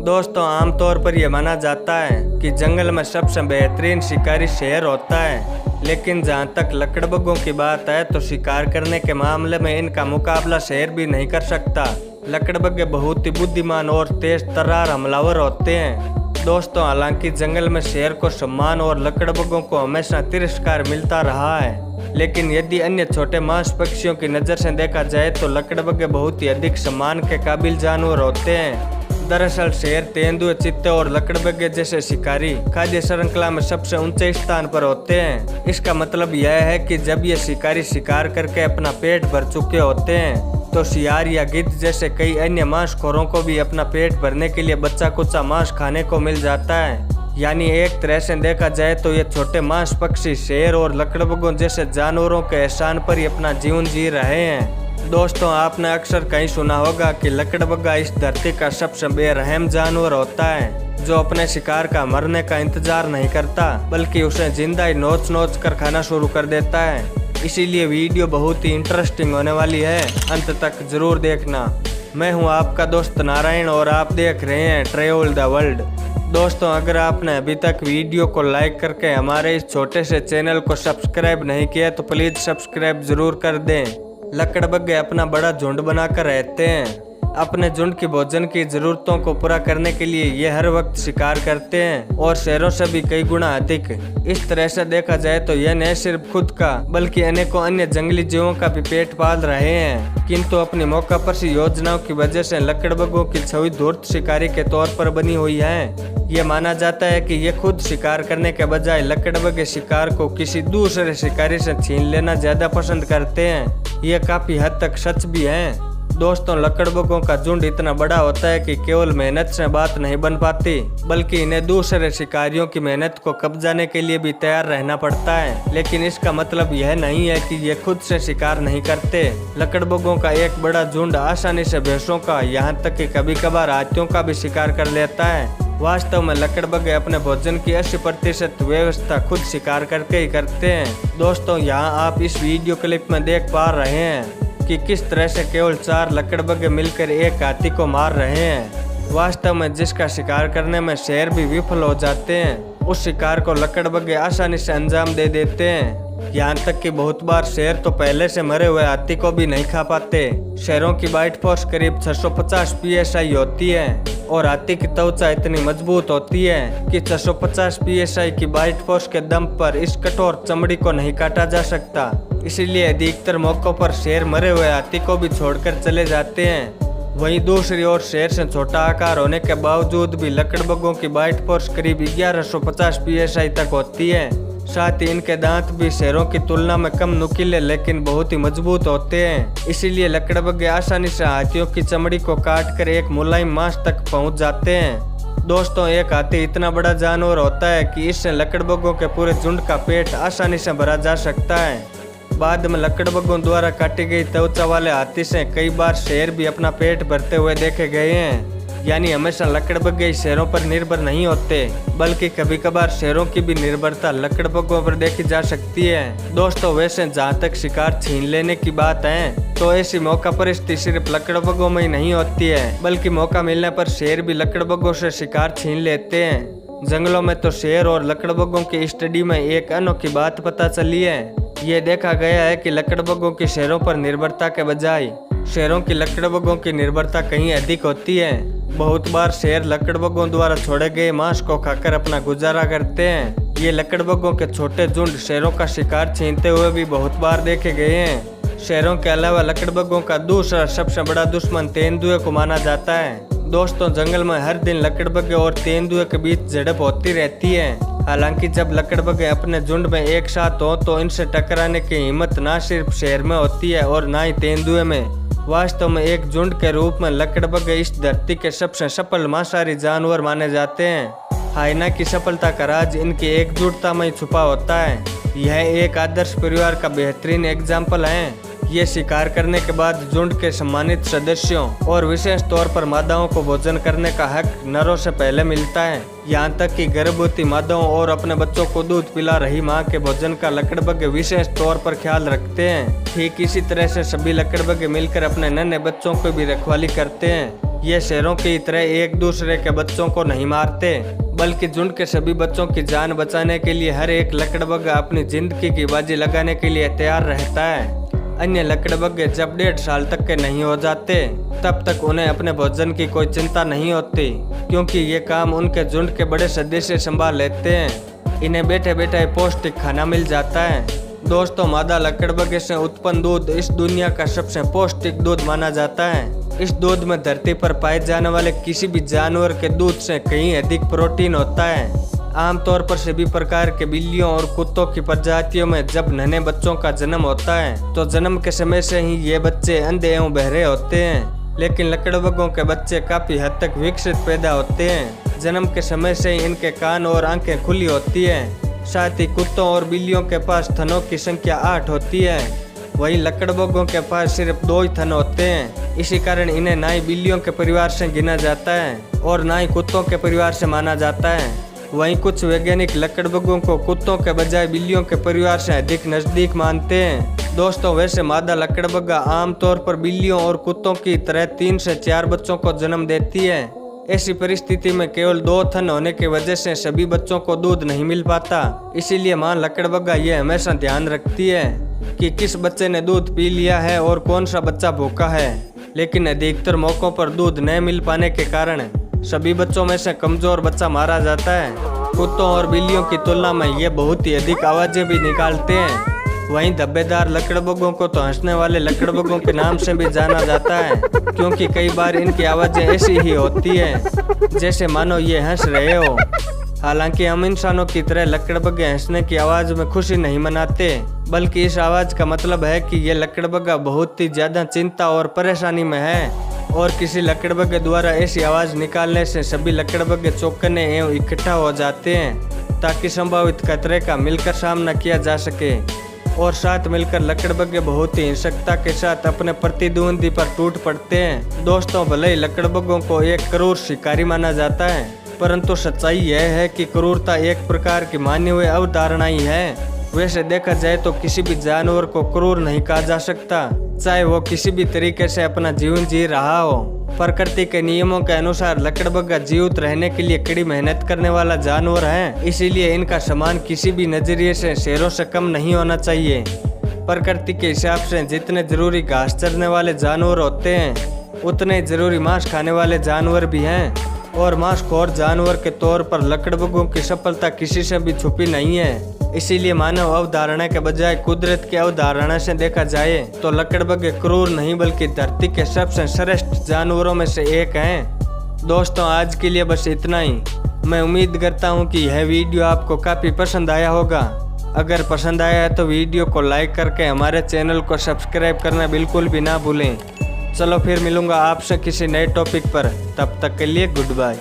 दोस्तों आमतौर पर यह माना जाता है कि जंगल में सबसे बेहतरीन शिकारी शेर होता है, लेकिन जहाँ तक लकड़बग्घों की बात है तो शिकार करने के मामले में इनका मुकाबला शेर भी नहीं कर सकता। लकड़बग्घे बहुत ही बुद्धिमान और तेज तर्रार हमलावर होते हैं। दोस्तों हालांकि जंगल में शेर को सम्मान और लकड़बग्घों को हमेशा तिरस्कार मिलता रहा है, लेकिन यदि अन्य छोटे मांस पक्षियों की नज़र से देखा जाए तो लकड़बग्घे बहुत ही अधिक सम्मान के काबिल जानवर होते हैं। दरअसल शेर, तेंदुए, चीते और लकड़बग्घे जैसे शिकारी खाद्य श्रृंखला में सबसे ऊंचे स्थान पर होते हैं। इसका मतलब यह है कि जब ये शिकारी शिकार करके अपना पेट भर चुके होते हैं तो शियार या गिद्ध जैसे कई अन्य मांसखोरों को भी अपना पेट भरने के लिए बच्चा कुच्चा मांस खाने को मिल जाता है। यानी एक तरह से देखा जाए तो ये छोटे मांस पक्षी शेर और लकड़बग्घों जैसे जानवरों के एहसान पर ही अपना जीवन जी रहे हैं। दोस्तों आपने अक्सर कहीं सुना होगा कि लकड़बग्घा इस धरती का सबसे बेरहम जानवर होता है, जो अपने शिकार का मरने का इंतजार नहीं करता बल्कि उसे जिंदा ही नोच नोच कर खाना शुरू कर देता है। इसीलिए वीडियो बहुत ही इंटरेस्टिंग होने वाली है, अंत तक जरूर देखना। मैं हूं आपका दोस्त नारायण और आप देख रहे हैं ट्रैवल द वर्ल्ड। दोस्तों अगर आपने अभी तक वीडियो को लाइक करके हमारे इस छोटे से चैनल को सब्सक्राइब नहीं किया तो प्लीज सब्सक्राइब जरूर कर दें। लकड़बग्घे अपना बड़ा झुंड बनाकर रहते हैं। अपने झुंड की भोजन की जरूरतों को पूरा करने के लिए ये हर वक्त शिकार करते हैं और शेरों से भी कई गुना अधिक। इस तरह से देखा जाए तो यह न सिर्फ खुद का बल्कि अनेकों अन्य जंगली जीवों का भी पेट पाल रहे हैं, किंतु अपनी मौका परसी योजनाओं की वजह से लकड़बग्घों की छवि धूर्त शिकारी के तौर पर बनी हुई है। ये माना जाता है कि ये खुद शिकार करने के बजाय लकड़बग्घे शिकार को किसी दूसरे शिकारी से छीन लेना ज्यादा पसंद करते हैं। ये काफी हद तक सच भी है। दोस्तों लकड़बग्घों का झुंड इतना बड़ा होता है कि केवल मेहनत से बात नहीं बन पाती, बल्कि इन्हें दूसरे शिकारियों की मेहनत को कब्जाने के लिए भी तैयार रहना पड़ता है। लेकिन इसका मतलब यह नहीं है कि ये खुद से शिकार नहीं करते। लकड़बग्घों का एक बड़ा झुंड आसानी से भैंसों का, यहाँ तक कि कभी कभार हाथियों का भी शिकार कर लेता है। वास्तव में लकड़बग्घे अपने भोजन की 80% व्यवस्था खुद शिकार करके ही करते हैं। दोस्तों यहाँ आप इस वीडियो क्लिप में देख पा रहे हैं कि किस तरह से केवल 4 लकड़बग्घे मिलकर एक हाथी को मार रहे हैं। वास्तव में जिसका शिकार करने में शेर भी विफल हो जाते हैं, उस शिकार को लकड़बग्घे आसानी से अंजाम दे देते हैं। यहाँ तक कि बहुत बार शेर तो पहले से मरे हुए हाथी को भी नहीं खा पाते। शेरों की बाइट फोर्स करीब 650 PSI होती है और हाथी की त्वचा इतनी मजबूत होती है कि 650 PSI की बाइट फोर्स के दम पर इस कठोर चमड़ी को नहीं काटा जा सकता। इसीलिए अधिकतर मौकों पर शेर मरे हुए हाथी को भी छोड़कर चले जाते हैं। वहीं दूसरी ओर शेर से छोटा आकार होने के बावजूद भी लकड़बग्घों की बाइट फोर्स करीब 1150 PSI तक होती है। साथ ही इनके दांत भी शेरों की तुलना में कम नुकीले लेकिन बहुत ही मजबूत होते हैं। इसीलिए लकड़बग्घे आसानी से हाथियों की चमड़ी को काट कर एक मुलायम मांस तक पहुंच जाते हैं। दोस्तों एक हाथी इतना बड़ा जानवर होता है कि इससे लकड़बग्घों के पूरे झुंड का पेट आसानी से भरा जा सकता है। बाद में लकड़बग्घों द्वारा काटी गई त्वचा वाले हाथी से कई बार शेर भी अपना पेट भरते हुए देखे गए हैं। यानी हमेशा लकड़बग्घे शेरों पर निर्भर नहीं होते, बल्कि कभी कभार शेरों की भी निर्भरता लकड़बग्घों पर देखी जा सकती है। दोस्तों वैसे जहाँ तक शिकार छीन लेने की बात है तो ऐसी मौका परिस्थिति सिर्फ लकड़बग्घों में ही नहीं होती है, बल्कि मौका मिलने पर शेर भी लकड़बग्घों से शिकार छीन लेते हैं। जंगलों में तो शेर और लकड़बग्घों की स्टडी में एक अनोखी बात पता चली है। ये देखा गया है कि लकड़बग्घों की शेरों पर निर्भरता के बजाय शेरों की लकड़बग्घों की निर्भरता कहीं अधिक होती है। बहुत बार शेर लकड़बग्घों द्वारा छोड़े गए मांस को खाकर अपना गुजारा करते हैं। ये लकड़बग्घों के छोटे झुंड शेरों का शिकार छीनते हुए भी बहुत बार देखे गए हैं। शेरों के अलावा लकड़बग्घों का दूसरा सबसे बड़ा दुश्मन तेंदुए को माना जाता है। दोस्तों जंगल में हर दिन लकड़बग्घे और तेंदुए के बीच झड़प होती रहती है। हालांकि जब लकड़बग्घे अपने झुंड में एक साथ हो तो इनसे टकराने की हिम्मत ना सिर्फ शेर में होती है और ना ही तेंदुए में। वास्तव में एक झुंड के रूप में लकड़बग्घे इस धरती के सबसे सफल मांसाहारी जानवर माने जाते हैं। हाइना की सफलता का राज इनकी एकजुटता में छुपा होता है। यह एक आदर्श परिवार का बेहतरीन एग्जाम्पल है। ये शिकार करने के बाद झुंड के सम्मानित सदस्यों और विशेष तौर पर मादाओं को भोजन करने का हक नरों से पहले मिलता है। यहाँ तक कि गर्भवती मादाओं और अपने बच्चों को दूध पिला रही माँ के भोजन का लकड़बग्घे विशेष तौर पर ख्याल रखते हैं। ठीक इसी तरह से सभी लकड़बग्घे मिलकर अपने नन्हे बच्चों को भी रखवाली करते हैं। ये शेरों की तरह एक दूसरे के बच्चों को नहीं मारते, बल्कि झुंड के सभी बच्चों की जान बचाने के लिए हर एक लकड़बग्गा अपनी जिंदगी की बाजी लगाने के लिए तैयार रहता है। अन्य लकड़बग्गे जब 1.5 साल तक के नहीं हो जाते तब तक उन्हें अपने भोजन की कोई चिंता नहीं होती, क्योंकि ये काम उनके झुंड के बड़े सदस्य संभाल लेते हैं। इन्हें बैठे बैठे पौष्टिक खाना मिल जाता है। दोस्तों, मादा लकड़बग्गे से उत्पन्न दूध इस दुनिया का सबसे पौष्टिक दूध माना जाता है। इस दूध में धरती पर पाए जाने वाले किसी भी जानवर के दूध से कहीं अधिक प्रोटीन होता है। आमतौर पर सभी प्रकार के बिल्लियों और कुत्तों की प्रजातियों में जब नन्हे बच्चों का जन्म होता है तो जन्म के समय से ही ये बच्चे अंधे एवं बहरे होते हैं, लेकिन लकड़बग्गों के बच्चे काफी हद तक विकसित पैदा होते हैं। जन्म के समय से ही इनके कान और आंखें खुली होती है। साथ ही कुत्तों और बिल्लियों के पास थनों की संख्या 8 होती है, वहीं लकड़बग्गों के पास सिर्फ 2 ही थन होते हैं। इसी कारण इन्हें ना ही बिल्लियों के परिवार से गिना जाता है और ना ही कुत्तों के परिवार से माना जाता है। वहीं कुछ वैज्ञानिक लकड़बग्गों को कुत्तों के बजाय बिल्लियों के परिवार से अधिक नजदीक मानते हैं। दोस्तों, वैसे मादा लकड़बग्गा आमतौर पर बिल्लियों और कुत्तों की तरह 3 से 4 बच्चों को जन्म देती है। ऐसी परिस्थिति में केवल 2 थन होने की वजह से सभी बच्चों को दूध नहीं मिल पाता। इसीलिए मां लकड़बग्गा ये हमेशा ध्यान रखती है कि किस बच्चे ने दूध पी लिया है और कौन सा बच्चा भूखा है। लेकिन अधिकतर मौकों पर दूध न मिल पाने के कारण सभी बच्चों में से कमजोर बच्चा मारा जाता है। कुत्तों और बिल्लियों की तुलना में ये बहुत ही अधिक आवाजें भी निकालते हैं। वहीं धब्बेदार लकड़बग्गों को तो हंसने वाले लकड़बग्गों के नाम से भी जाना जाता है, क्योंकि कई बार इनकी आवाजें ऐसी ही होती है जैसे मानो ये हंस रहे हो। हालांकि हम इंसानों की तरह लकड़बग्गे हंसने की आवाज में खुशी नहीं मनाते, बल्कि इस आवाज का मतलब है कि ये लकड़बग्गा बहुत ही ज्यादा चिंता और परेशानी में है। और किसी लकड़बग्गे द्वारा ऐसी आवाज निकालने से सभी लकड़बग्गे चौंकने एवं इकट्ठा हो जाते हैं, ताकि संभावित खतरे का मिलकर सामना किया जा सके। और साथ मिलकर लकड़बग्गे बहुत ही हिंसकता के साथ अपने प्रतिद्वंदी पर टूट पड़ते हैं। दोस्तों, भले ही लकड़बग्गों को एक क्रूर शिकारी माना जाता है, परंतु सच्चाई यह है कि क्रूरता एक प्रकार की मानी हुई अवधारणा ही है। वैसे देखा जाए तो किसी भी जानवर को क्रूर नहीं कहा जा सकता, चाहे वो किसी भी तरीके से अपना जीवन जी रहा हो। प्रकृति के नियमों के अनुसार लकड़बग्गा जीवित रहने के लिए कड़ी मेहनत करने वाला जानवर है, इसीलिए इनका सम्मान किसी भी नजरिए से शेरों से कम नहीं होना चाहिए। प्रकृति के हिसाब से जितने जरूरी घास चरने वाले जानवर होते हैं, उतने जरूरी मांस खाने वाले जानवर भी हैं। और मांसखोर जानवर के तौर पर लकड़बग्गों की सफलता किसी से भी छुपी नहीं है। इसीलिए मानव अवधारणा के बजाय कुदरत की अवधारणा से देखा जाए तो लकड़बग्गे क्रूर नहीं बल्कि धरती के सबसे श्रेष्ठ जानवरों में से एक हैं। दोस्तों, आज के लिए बस इतना ही। मैं उम्मीद करता हूँ कि यह वीडियो आपको काफ़ी पसंद आया होगा। अगर पसंद आया है तो वीडियो को लाइक करके हमारे चैनल को सब्सक्राइब करना बिल्कुल भी ना भूलें। चलो फिर मिलूंगा आपसे किसी नए टॉपिक पर, तब तक के लिए गुड बाय।